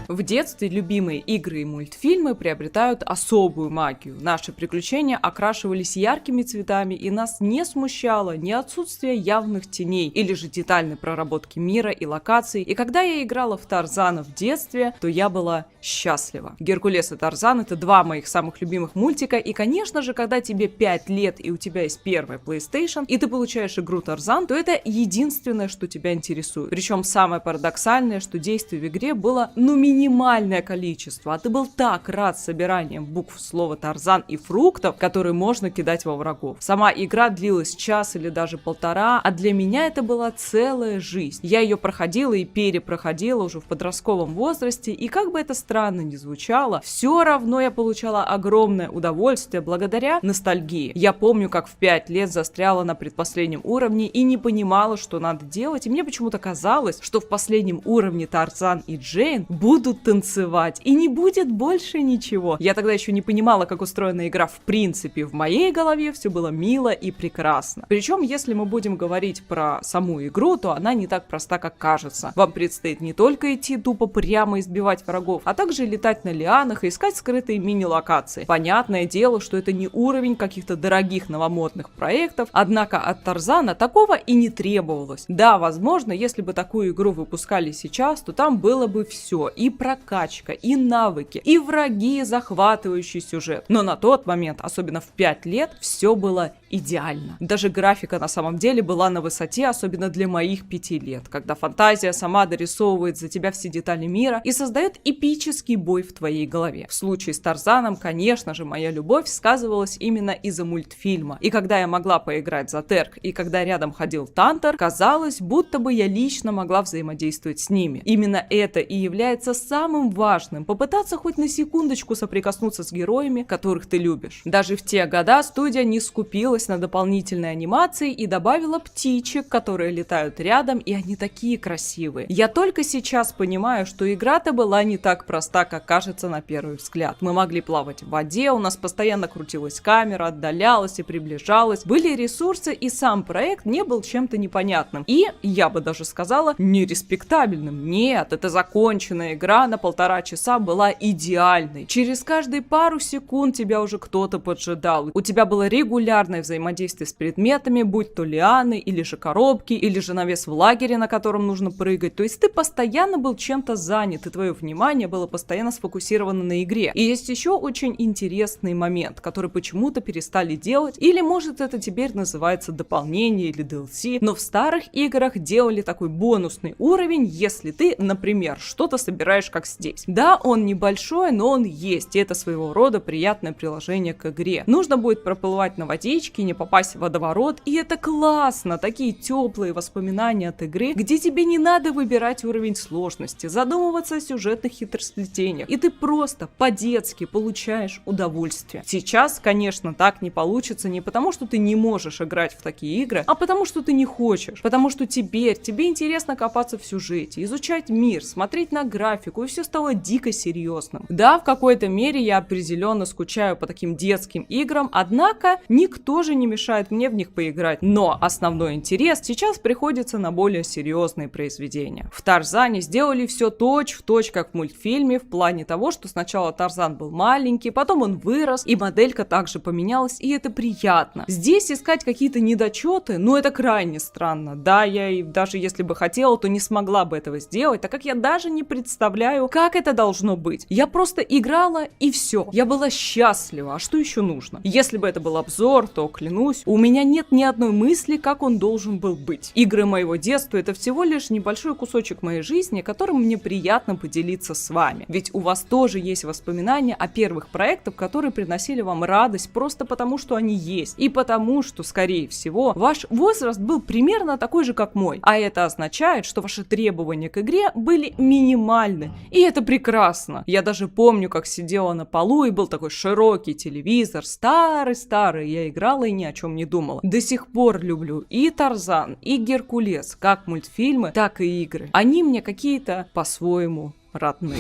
В детстве любимые игры и мультфильмы приобретают особую магию. Наши приключения окрашивались яркими цветами, и нас не смущало ни отсутствие явных теней, или же детальной проработки мира и локаций. И когда я играла в Тарзана в детстве, то я была счастлива. Геркулес и Тарзан — это два моих самых любимых мультика, и, конечно же, когда тебе 5 лет и у тебя есть первая PlayStation, и ты получаешь игру Тарзан, то это единственное, что тебя интересует. Причем самое парадоксальное, что действий в игре было, минимальное количество, а ты был так рад собиранием букв слова Тарзан и фруктов, которые можно кидать во врагов. Сама игра длилась час или даже полтора, а для меня это была целая жизнь. Я ее проходила и перепроходила уже в подростковом возрасте, и как бы это странно ни звучало, все равно я получала огромное удовольствие благодаря ностальгии. Я помню, как в 5 лет застряла на предпоследнем уровне и не понимала, что надо делать, и мне почему-то казалось, что в последнем уровне Тарзан и Джейн будут танцевать, и не будет больше ничего. Я тогда еще не понимала, как устроена игра в принципе. В моей голове все было мило и прекрасно. Причем, если мы будем говорить про саму игру, то она не так проста, как кажется. Вам предстоит не только идти тупо прямо избивать врагов, а также летать на лианах и искать скрытые мини-локации. Понятное дело, что это не уровень каких-то дорогих новомодных проектов, однако от Тарзана такого и не требовалось. Да, возможно, если бы такую игру выпускали сейчас, то там было бы все: и прокачка, и навыки, и враги, захватывающий сюжет. Но на тот момент, особенно в 5 лет, все было идеально. Даже графика на самом деле была на высоте, особенно для моих 5 лет, когда фантазия сама дорисовывает за тебя все детали мира и создает эпический бой в твоей голове. В случае с Тарзаном, конечно же, моя любовь сказывалась именно из-за мультфильма. И когда я могла поиграть за Терк, и когда рядом ходил Тантор, казалось, будто бы я лично могла взаимодействовать с ними. Именно это и является самым важным — попытаться хоть на секундочку соприкоснуться с героями, которых ты любишь. Даже в те года студия не скупилась на дополнительные анимации и добавила птичек, которые летают рядом, и они такие красивые. Я только сейчас понимаю, что игра-то была не так проста, как кажется на первый взгляд. Мы могли плавать в воде, у нас постоянно крутилась камера, отдалялась и приближалась, были ресурсы, и сам проект не был чем-то непонятным. И, я бы даже сказала, нереспектабельным. Нет, это законченная игра на 1,5 часа была идеальной. Через каждые пару секунд тебя уже кто-то поджидал. У тебя было регулярное взаимодействие с предметами, будь то лианы, или же коробки, или же навес в лагере, на котором нужно прыгать. То есть ты постоянно был чем-то занят, и твое внимание было постоянно сфокусировано на игре. И есть еще очень интересный момент, который почему-то перестали делать, или может это теперь называется дополнение или DLC, но в старых играх делали такой бонусный уровень, если ты, например, что-то собираешь как здесь. Да, он небольшой, но он есть, и это своего рода приятное приложение к игре. Нужно будет проплывать на водичке, не попасть в водоворот, и это классно, такие теплые воспоминания от игры, где тебе не надо выбирать уровень сложности, задумываться о сюжетных хитросплетениях, и ты просто по-детски получаешь удовольствие. Сейчас, конечно, так не получится не потому, что ты не можешь играть в такие игры, а потому, что ты не хочешь, потому что теперь тебе интересно копаться в сюжете, изучать мир, смотреть на графику, и все стало дико серьезным. Да, в какой-то мере я определенно скучаю по таким детским играм, однако никто же не мешает мне в них поиграть. Но основной интерес сейчас приходится на более серьезные произведения. В Тарзане сделали все точь-в-точь, как в мультфильме, в плане того, что сначала Тарзан был маленький, потом он вырос, и моделька также поменялась, и это приятно. Здесь искать какие-то недочеты, это крайне странно. Да, я и даже если бы хотела, то не смогла бы этого сделать, так как я даже не представляю, как это должно быть. Я просто играла, и все. Я была счастлива. А что еще нужно? Если бы это был обзор, то, клянусь, у меня нет ни одной мысли, как он должен был быть. Игры моего детства — это всего лишь небольшой кусочек моей жизни, которым мне приятно поделиться с вами. Ведь у вас тоже есть воспоминания о первых проектах, которые приносили вам радость просто потому, что они есть. И потому, что, скорее всего, ваш возраст был примерно такой же, как мой. А это означает, что ваши требования к игре были минимальны. И это прекрасно. Я даже помню, как сидела на полу, и был такой широкий телевизор, старый-старый. Я играла и ни о чем не думала. До сих пор люблю и Тарзан, и Геркулес, как мультфильмы, так и игры. Они мне какие-то по-своему родные.